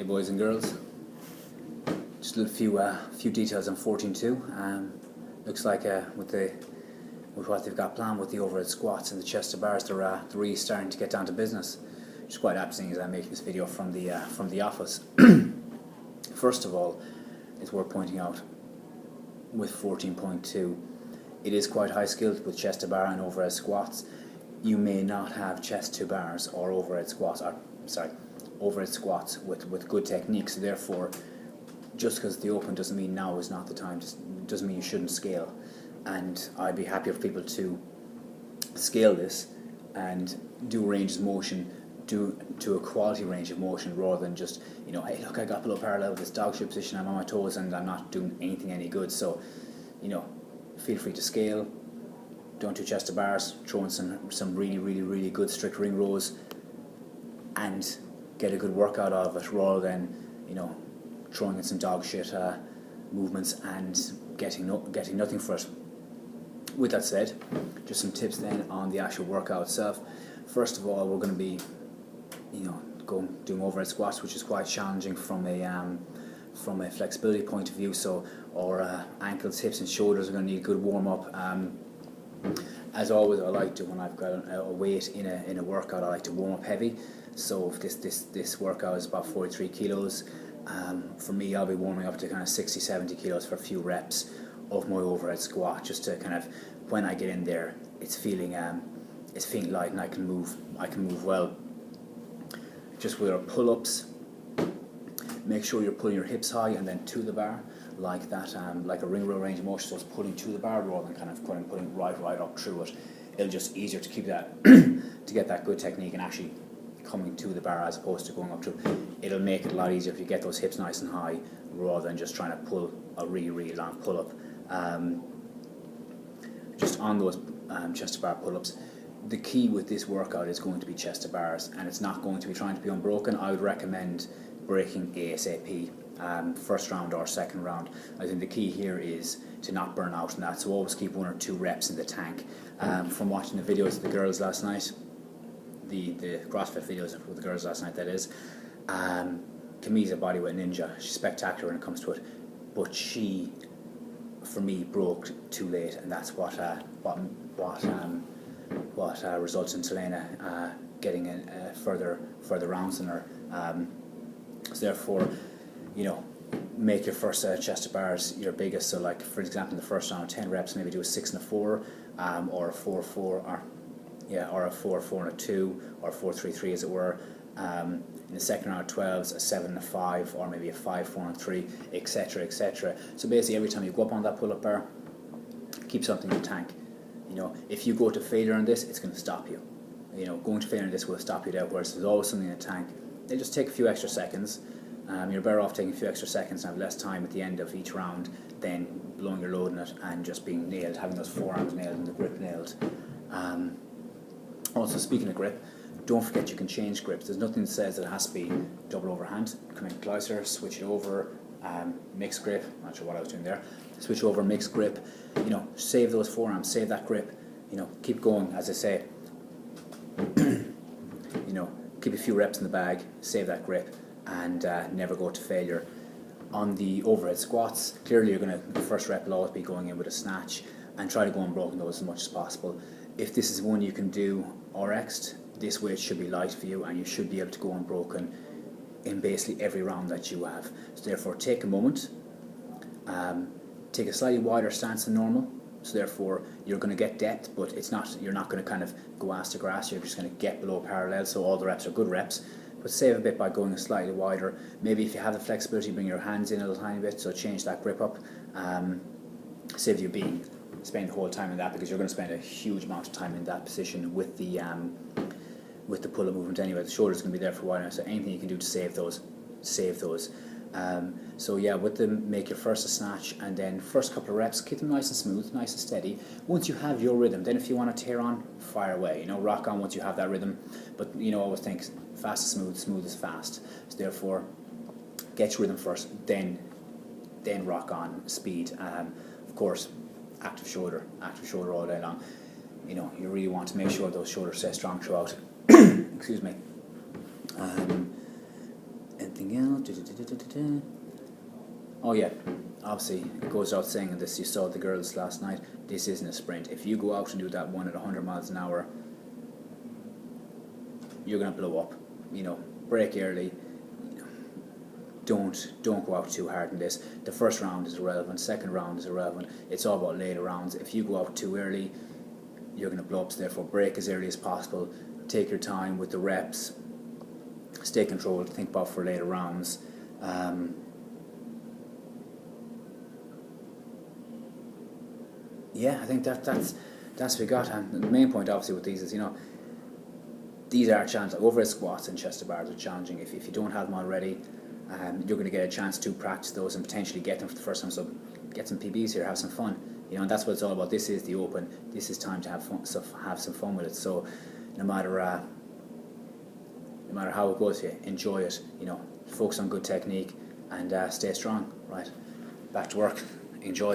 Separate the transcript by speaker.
Speaker 1: Hey boys and girls, just a few details on 14.2. Looks like with what they've got planned with the overhead squats and the chest to bars, they're really starting to get down to business. Which is quite apt, seeing as I'm making this video from the office. First of all, it's worth pointing out with 14.2, it is quite high skilled with chest to bar and overhead squats. You may not have chest to bars or overhead squats, overhead squats with good techniques. So therefore, just because the open doesn't mean now is not the time, doesn't mean you shouldn't scale. And I'd be happy for people to scale this and do ranges of motion, do a quality range of motion, rather than just, hey look, I got below parallel with this dog shit position, I'm on my toes and I'm not doing anything any good. So, feel free to scale. Don't do chest to bars, throw in some really good strict ring rows and get a good workout out of it, rather than throwing in some dog shit movements and getting nothing for it. With that said, just some tips then on the actual workout itself. First of all, we're going to be doing overhead squats, which is quite challenging from a flexibility point of view. So our ankles, hips and shoulders are going to need a good warm up. As always, I like to, when I've got a weight in a workout, I like to warm up heavy. So if this workout is about 43 kilos, for me, I'll be warming up to kind of 60-70 kilos for a few reps of my overhead squat, just to kind of, when I get in there, it's feeling light and I can move well. Just with our pull-ups, make sure you're pulling your hips high and then to the bar, like that, like a ring row range of motion. So it's pulling to the bar rather than kind of putting right up through it. It'll just easier to keep that to get that good technique and actually coming to the bar as opposed to going up through. It'll make it a lot easier if you get those hips nice and high rather than just trying to pull a really long pull-up. Just on those chest to bar pull-ups, the key with this workout is going to be chest to bars, and it's not going to be trying to be unbroken. I would recommend breaking ASAP, first round or second round. I think the key here is to not burn out on that, so always keep 1 or 2 reps in the tank. From watching the videos of the girls last night, the CrossFit videos with the girls last night, that is, Camille's a bodyweight ninja. She's spectacular when it comes to it, but she, for me, broke too late, and that's what results in Selena getting further rounds than her. So therefore, make your first chest to bars your biggest. So like, for example, in the first round, 10 reps, maybe do a 6 and a 4, or a 4-4, or a 4-4 and a 2, or 4-3-3 as it were. In the second round, 12s, a 7 and a 5, or maybe a 5-4 and 3, etc., etc. So basically, every time you go up on that pull-up bar, keep something in the tank. If you go to failure on this, it's going to stop you. Going to failure on this will stop you there, whereas there's always something in the tank. They just take a few extra seconds. You're better off taking a few extra seconds and have less time at the end of each round than blowing your load in it and just being nailed, having those forearms nailed and the grip nailed. Also, speaking of grip, don't forget you can change grips. There's nothing that says that it has to be double overhand. Come in closer, switch it over, mixed grip. Not sure what I was doing there. Switch over, mixed grip. Save those forearms, save that grip. Keep going, as I say. Keep a few reps in the bag, save that grip, and never go to failure. On the overhead squats, clearly the first rep will always be going in with a snatch, and try to go unbroken those as much as possible. If this is one you can do RX'd, this weight should be light for you, and you should be able to go unbroken in basically every round that you have. So therefore, take a moment, take a slightly wider stance than normal. So therefore, you're going to get depth, but you're not going to kind of go ass to grass. You're just going to get below parallel. So all the reps are good reps, but save a bit by going slightly wider. Maybe if you have the flexibility, bring your hands in a little tiny bit. So change that grip up. Save you spend the whole time in that, because you're going to spend a huge amount of time in that position with the pull-up movement anyway. The shoulder's going to be there for a while now, so anything you can do to save those. So yeah, with them, make your first a snatch, and then first couple of reps, keep them nice and smooth, nice and steady. Once you have your rhythm, then if you want to tear on, fire away. Rock on once you have that rhythm. But always think fast is smooth, smooth is fast. So therefore, get your rhythm first, then rock on speed. Of course, active shoulder all day long. You really want to make sure those shoulders stay strong throughout. Excuse me. And Anything else? Oh yeah, obviously it goes without saying this. You saw the girls last night. This isn't a sprint. If you go out and do that one at 100 miles an hour, you're gonna blow up. You know, break early. Don't go out too hard in this. The first round is irrelevant. Second round is irrelevant. It's all about later rounds. If you go out too early, you're gonna blow up. So therefore, break as early as possible. Take your time with the reps. Stay controlled. Think about for later rounds. Yeah, I think that's what we got. And the main point, obviously, with these is, you know, these are challenging. Overhead squats and chest to bars are challenging. If you don't have them already, you're going to get a chance to practice those and potentially get them for the first time. So get some PBs here, have some fun. You know, and that's what it's all about. This is the Open. This is time to have fun, so have some fun with it. So no matter how it goes, you enjoy it. You know, focus on good technique and stay strong. Right, back to work. Enjoy.